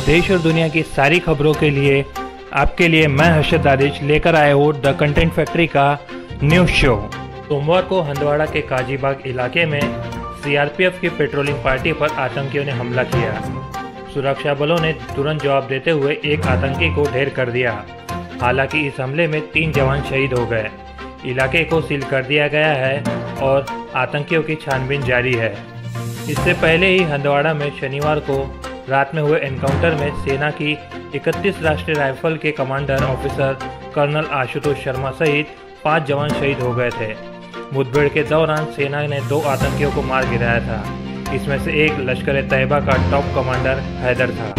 देश और दुनिया की सारी खबरों के लिए आपके लिए मैं हर्षद दादिश लेकर आया हूँ द कंटेंट फैक्ट्री का न्यूज़ शो। सोमवार को हंदवाड़ा के काजीबाग इलाके में सीआरपीएफ की पेट्रोलिंग पार्टी पर आतंकियों ने हमला किया। सुरक्षा बलों ने तुरंत जवाब देते हुए एक आतंकी को ढेर कर दिया। हालांकि इस हमले में 3 जवान शहीद हो गए। इलाके को सील कर दिया गया है और आतंकियों की छानबीन जारी है। इससे पहले ही हंदवाड़ा में शनिवार को रात में हुए एनकाउंटर में सेना की 31 राष्ट्रीय राइफल के commander officer colonel Ashutosh Sharma सहित 5 जवान शहीद हो गए थे। मुठभेड़ के दौरान सेना ने 2 आतंकियों को मार गिराया था। इसमें से एक लश्कर-ए-तैयबा का टॉप कमांडर हैदर था।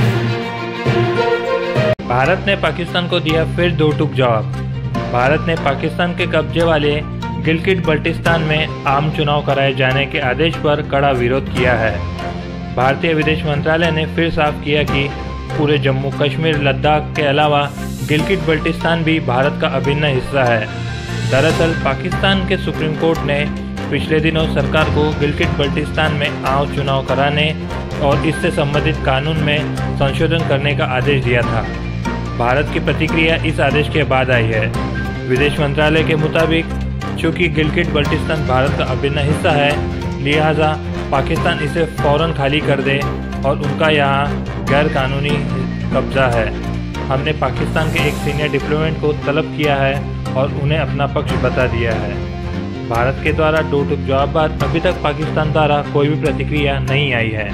भारत ने पाकिस्तान को दिया फिर 2 टूक जवाब। भारत ने पाकिस्तान के कब्जे वाले गिलगिट बल्टिस्तान में आम चुनाव कराए जाने के आदेश पर कड़ा विरोध किया है। भारतीय विदेश मंत्रालय ने फिर साफ किया कि पूरे जम्मू कश्मीर लद्दाख के अलावा गिलगिट बल्टिस्तान भी भारत का अभिन्न हिस्सा है। दरअसल पाकिस्तान के सुप्रीम कोर्ट ने पिछले दिनों सरकार को गिलगिट बल्टिस्तान में आम चुनाव कराने और इससे संबंधित कानून में संशोधन करने का आदेश दिया था। भारत की प्रतिक्रिया इस आदेश के बाद आई है। विदेश मंत्रालय के मुताबिक चूँकि गिलगिट बल्टिस्तान भारत का अभिन्न हिस्सा है, लिहाजा पाकिस्तान इसे फौरन खाली कर दे और उनका यहाँ गैर कानूनी कब्जा है। हमने पाकिस्तान के एक सीनियर डिप्लोमेट को तलब किया है और उन्हें अपना पक्ष बता दिया है। भारत के द्वारा 2 टूक जवाब बाद अभी तक पाकिस्तान द्वारा कोई भी प्रतिक्रिया नहीं आई है।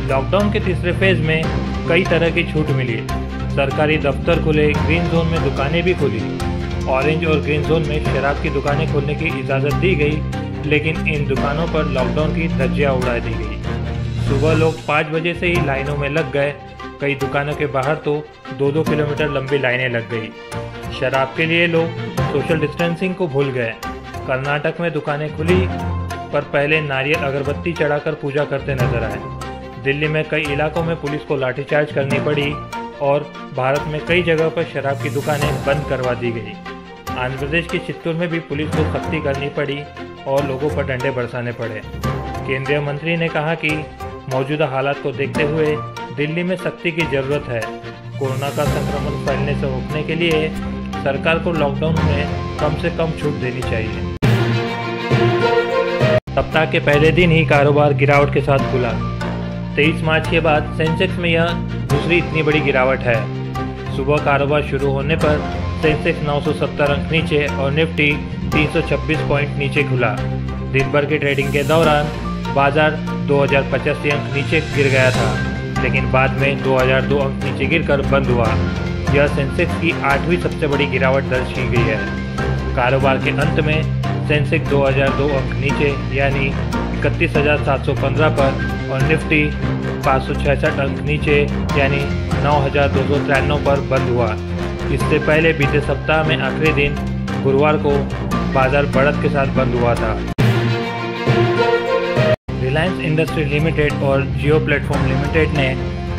लॉकडाउन के तीसरे फेज में कई तरह की छूट मिली। सरकारी दफ्तर खुले, ग्रीन जोन में दुकानें भी खुली। ऑरेंज और ग्रीन जोन में शराब की दुकानें खोलने की इजाज़त दी गई, लेकिन इन दुकानों पर लॉकडाउन की धज्जियां उड़ा दी गई। सुबह लोग 5 बजे से ही लाइनों में लग गए। कई दुकानों के बाहर तो 2-2 किलोमीटर लंबी लाइनें लग गई। शराब के लिए लोग सोशल डिस्टेंसिंग को भूल गए। कर्नाटक में दुकानें खुली पर पहले नारियल अगरबत्ती चढ़ाकर पूजा करते नजर आए। दिल्ली में कई इलाकों में पुलिस को लाठीचार्ज करनी पड़ी और भारत में कई जगहों पर शराब की दुकानें बंद करवा दी गई। आंध्र प्रदेश के चित्तूर में भी पुलिस को सख्ती करनी पड़ी और लोगों पर डंडे बरसाने पड़े। केंद्रीय मंत्री ने कहा कि मौजूदा हालात को देखते हुए दिल्ली में सख्ती की जरूरत है। कोरोना का संक्रमण फैलने से रोकने के लिए सरकार को लॉकडाउन में कम से कम छूट देनी चाहिए। सप्ताह के पहले दिन ही कारोबार गिरावट के साथ खुला। 23 मार्च के बाद सेंसेक्स में यह दूसरी इतनी बड़ी गिरावट है। सुबह कारोबार शुरू होने पर सेंसेक्स 970 अंक नीचे और निफ्टी 326 पॉइंट नीचे खुला। दिन भर की ट्रेडिंग के दौरान बाजार 2085 अंक नीचे गिर गया था, लेकिन बाद में 2002 अंक नीचे गिरकर बंद हुआ। यह सेंसेक्स की 8वीं सबसे बड़ी गिरावट दर्ज की गई है। कारोबार के अंत में सेंसेक्स 2002 अंक नीचे यानी 31,715 पर और निफ्टी 566 अंक नीचे यानी 9,293 पर बंद हुआ। इससे पहले बीते सप्ताह में आखिरी दिन गुरुवार को बाजार बढ़त के साथ बंद हुआ था। रिलायंस इंडस्ट्री लिमिटेड और जियो प्लेटफॉर्म लिमिटेड ने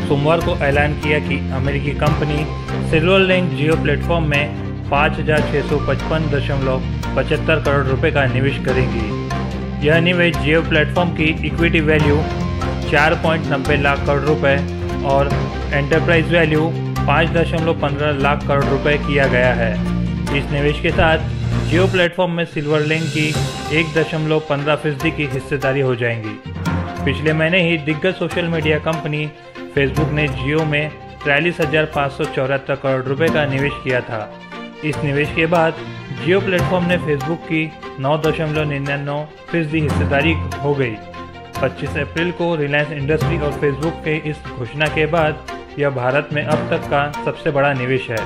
सोमवार को ऐलान किया कि अमेरिकी कंपनी सिल्वरलिंक जियो प्लेटफॉर्म में 5,655.75 करोड़ रुपए का निवेश करेगी। यह निवेश जियो प्लेटफॉर्म की इक्विटी वैल्यू 4.90 लाख करोड़ रुपए और एंटरप्राइज वैल्यू 5.15 लाख करोड़ रुपए किया गया है। इस निवेश के साथ जियो प्लेटफॉर्म में सिल्वरलिंक की 1.15% की हिस्सेदारी हो जाएंगी। पिछले महीने ही दिग्गज सोशल मीडिया कंपनी फेसबुक ने जियो में 43,574 करोड़ रुपए का निवेश किया था। इस निवेश के बाद जियो प्लेटफॉर्म ने फेसबुक की 9.99% हिस्सेदारी हो गई। 25 अप्रैल को रिलायंस इंडस्ट्री और फेसबुक के इस घोषणा के बाद यह भारत में अब तक का सबसे बड़ा निवेश है।